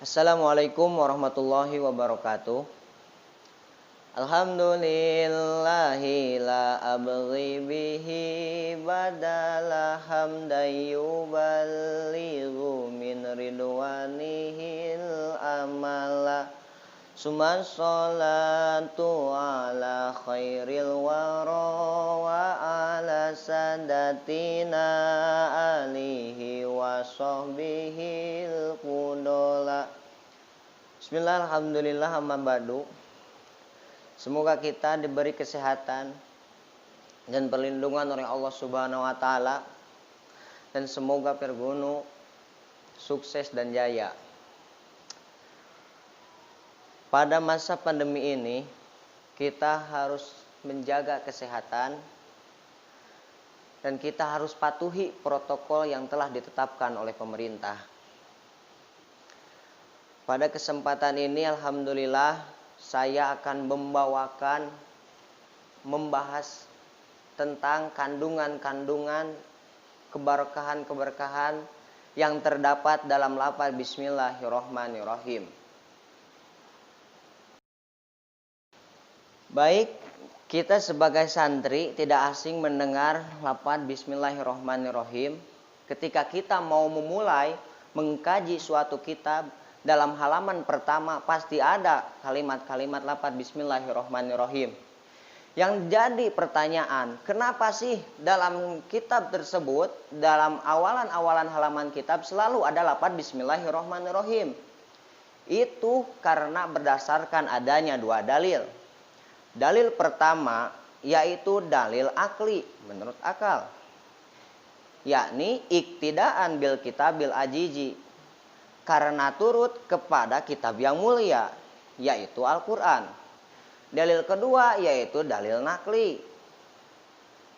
Assalamualaikum warahmatullahi wabarakatuh. Alhamdulillahi la abghi bihi badala hamdan yuballighu min ridwanihil amala. Summa sholatu ala khairil wara wa ala sadatina alihi wa sahbihil qudola. Bismillah, alhamdulillah, amma ba'du. Semoga kita diberi kesehatan dan perlindungan oleh Allah Subhanahu wa taala, dan semoga Pirgono sukses dan jaya. Pada masa pandemi ini, kita harus menjaga kesehatan dan kita harus patuhi protokol yang telah ditetapkan oleh pemerintah. Pada kesempatan ini, alhamdulillah, saya akan membahas tentang kandungan-kandungan keberkahan-keberkahan yang terdapat dalam lafaz Bismillahirrahmanirrahim. Baik, kita sebagai santri tidak asing mendengar lafaz Bismillahirrahmanirrahim ketika kita mau memulai mengkaji suatu kitab. Dalam halaman pertama pasti ada kalimat-kalimat lafaz Bismillahirrahmanirrahim. Yang jadi pertanyaan, kenapa sih dalam kitab tersebut, dalam awalan-awalan halaman kitab selalu ada lafaz Bismillahirrahmanirrahim? Itu karena berdasarkan adanya dua dalil. Dalil pertama yaitu dalil akli, menurut akal, yakni iktidaan bil kitabil ajiji, karena turut kepada kitab yang mulia, yaitu Al-Quran. Dalil kedua yaitu dalil nakli.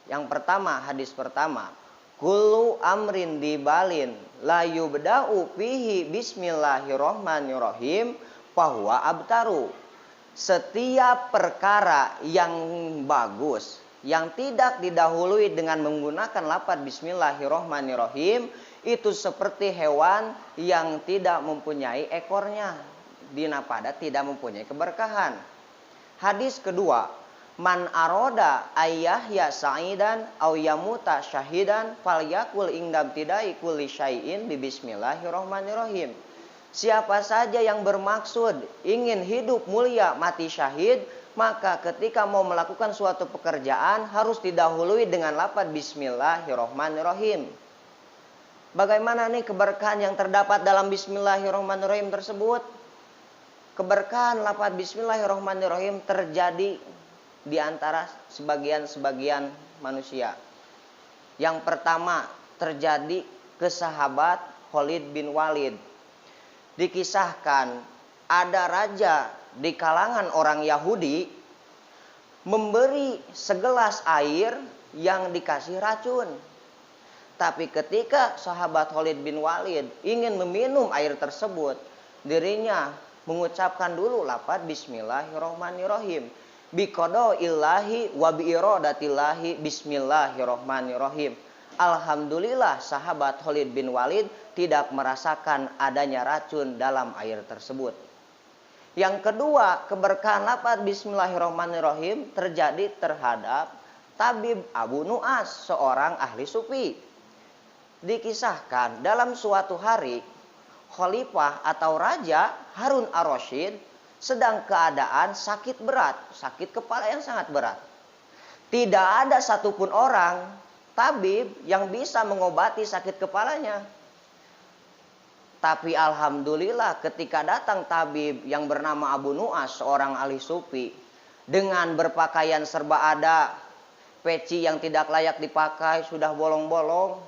Yang pertama, hadis pertama, kullu amrin dibalin la yubda'u fihi bismillahirrahmanirrahim fahuwa abtaru. Setiap perkara yang bagus yang tidak didahului dengan menggunakan lafaz Bismillahirrahmanirrahim itu seperti hewan yang tidak mempunyai ekornya, dinapada tidak mempunyai keberkahan. Hadis kedua, man aroda ayyahya sa'idan aw yamuta syahidan falyakul indam tidai kulli syai'in bi bismillahirrahmanirrahim. Siapa saja yang bermaksud ingin hidup mulia mati syahid, maka ketika mau melakukan suatu pekerjaan harus didahului dengan lafaz Bismillahirrahmanirrahim. Bagaimana nih keberkahan yang terdapat dalam Bismillahirrahmanirrahim tersebut? Keberkahan lafaz Bismillahirrahmanirrahim terjadi di antara sebagian manusia. Yang pertama terjadi ke sahabat Khalid bin Walid. Dikisahkan ada raja di kalangan orang Yahudi memberi segelas air yang dikasih racun. Tapi ketika sahabat Khalid bin Walid ingin meminum air tersebut, dirinya mengucapkan dulu lafaz Bismillahirrahmanirrahim. Biqada illahi wa biiradatillahi Bismillahirrahmanirrahim. Alhamdulillah sahabat Khalid bin Walid tidak merasakan adanya racun dalam air tersebut. Yang kedua, keberkahan lafaz Bismillahirrahmanirrahim terjadi terhadap Tabib Abu Nu'as, seorang ahli sufi. Dikisahkan dalam suatu hari khalifah atau raja Harun ar-Rasyid sedang keadaan sakit berat, sakit kepala yang sangat berat. Tidak ada satupun orang tabib yang bisa mengobati sakit kepalanya. Tapi alhamdulillah ketika datang tabib yang bernama Abu Nu'as, seorang ahli sufi, dengan berpakaian serba ada, peci yang tidak layak dipakai sudah bolong-bolong.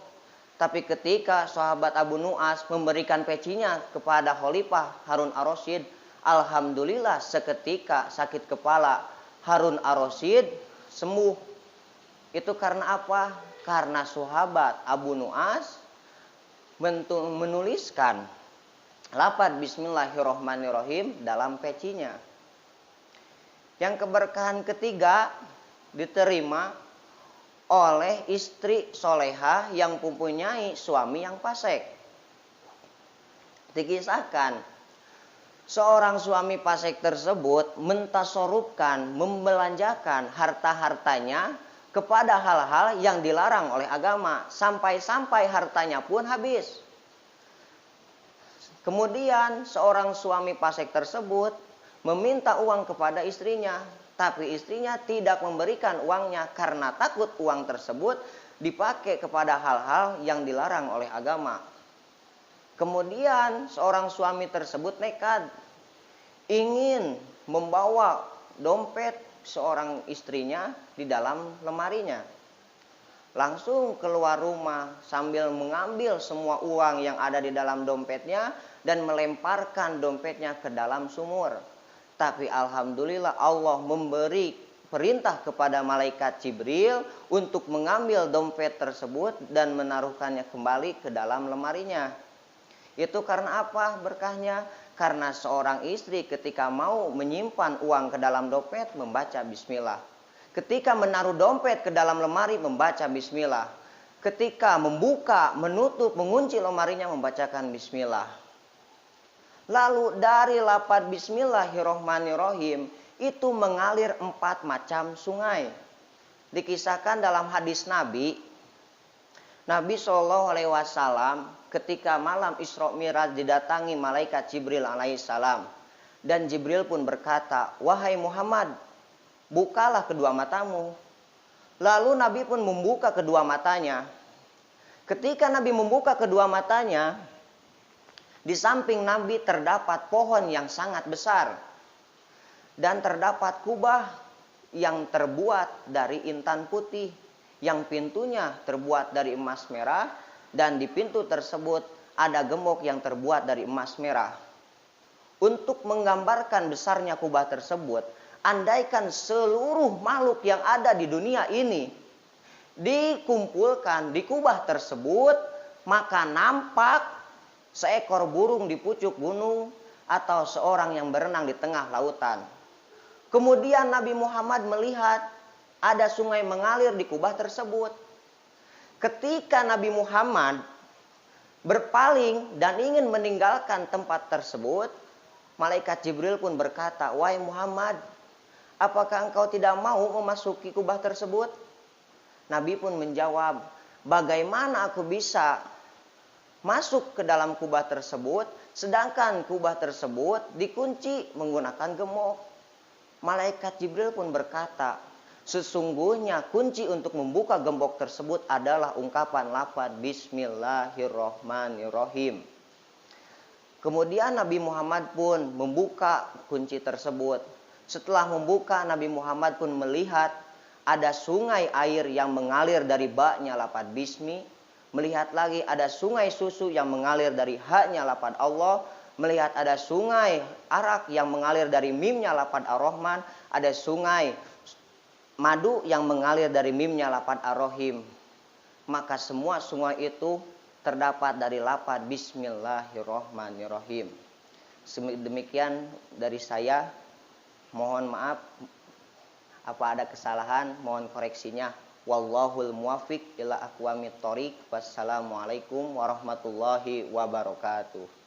Tapi ketika sahabat Abu Nu'as memberikan pecinya kepada Khalifah Harun ar-Rasyid, alhamdulillah seketika sakit kepala Harun ar-Rasyid sembuh. Itu karena apa? Karena sahabat Abu Nu'as menuliskan lafaz Bismillahirrahmanirrahim dalam pecinya. Yang keberkahan ketiga diterima oleh istri soleha yang mempunyai suami yang fasik. Dikisahkan Seorang suami fasik tersebut mentasorupkan, membelanjakan harta-hartanya kepada hal-hal yang dilarang oleh agama. Sampai-sampai hartanya pun habis. Kemudian seorang suami fasik tersebut meminta uang kepada istrinya. Tapi istrinya tidak memberikan uangnya karena takut uang tersebut dipakai kepada hal-hal yang dilarang oleh agama. Kemudian seorang suami tersebut nekat ingin membawa dompet seorang istrinya di dalam lemarinya. Langsung keluar rumah sambil mengambil semua uang yang ada di dalam dompetnya dan melemparkan dompetnya ke dalam sumur. Tapi alhamdulillah Allah memberi perintah kepada malaikat Jibril untuk mengambil dompet tersebut dan menaruhkannya kembali ke dalam lemarinya. Itu karena apa berkahnya? Karena seorang istri ketika mau menyimpan uang ke dalam dompet membaca bismillah. Ketika menaruh dompet ke dalam lemari membaca bismillah. Ketika membuka, menutup, mengunci lemarinya membacakan bismillah. Lalu dari lafaz bismillahirrohmanirrohim itu mengalir 4 macam sungai. Dikisahkan dalam hadis Nabi SAW ketika malam Isra Mi'raj didatangi malaikat Jibril alaihissalam. Dan Jibril pun berkata, "Wahai Muhammad, bukalah kedua matamu." Lalu Nabi pun membuka kedua matanya. Ketika Nabi membuka kedua matanya, di samping Nabi terdapat pohon yang sangat besar. Dan terdapat kubah yang terbuat dari intan putih. Yang pintunya terbuat dari emas merah. Dan di pintu tersebut ada gembok yang terbuat dari emas merah. Untuk menggambarkan besarnya kubah tersebut, andaikan seluruh makhluk yang ada di dunia ini dikumpulkan di kubah tersebut, maka nampak seekor burung di pucuk gunung atau seorang yang berenang di tengah lautan. Kemudian Nabi Muhammad melihat ada sungai mengalir di kubah tersebut. Ketika Nabi Muhammad berpaling dan ingin meninggalkan tempat tersebut, malaikat Jibril pun berkata, "Wahai Muhammad, apakah engkau tidak mau memasuki kubah tersebut?" Nabi pun menjawab, "Bagaimana aku bisa masuk ke dalam kubah tersebut, sedangkan kubah tersebut dikunci menggunakan gembok?" Malaikat Jibril pun berkata, "Sesungguhnya kunci untuk membuka gembok tersebut adalah ungkapan lafaz Bismillahirrohmanirrohim." Kemudian Nabi Muhammad pun membuka kunci tersebut. Setelah membuka, Nabi Muhammad pun melihat ada sungai air yang mengalir dari ba-nya lafaz Bismi. Melihat lagi ada sungai susu yang mengalir dari ha-nya lafaz Allah. Melihat ada sungai arak yang mengalir dari mimnya lafaz Ar-Rahman. Ada sungai madu yang mengalir dari mimnya lafaz Ar-Rahim. Maka semua sungai itu terdapat dari lafaz Bismillahirrohmanirrohim. Demikian dari saya. Mohon maaf apa ada kesalahan, mohon koreksinya. Wallahul muwaffiq ila aqwamit thoriq. Wassalamualaikum warahmatullahi wabarakatuh.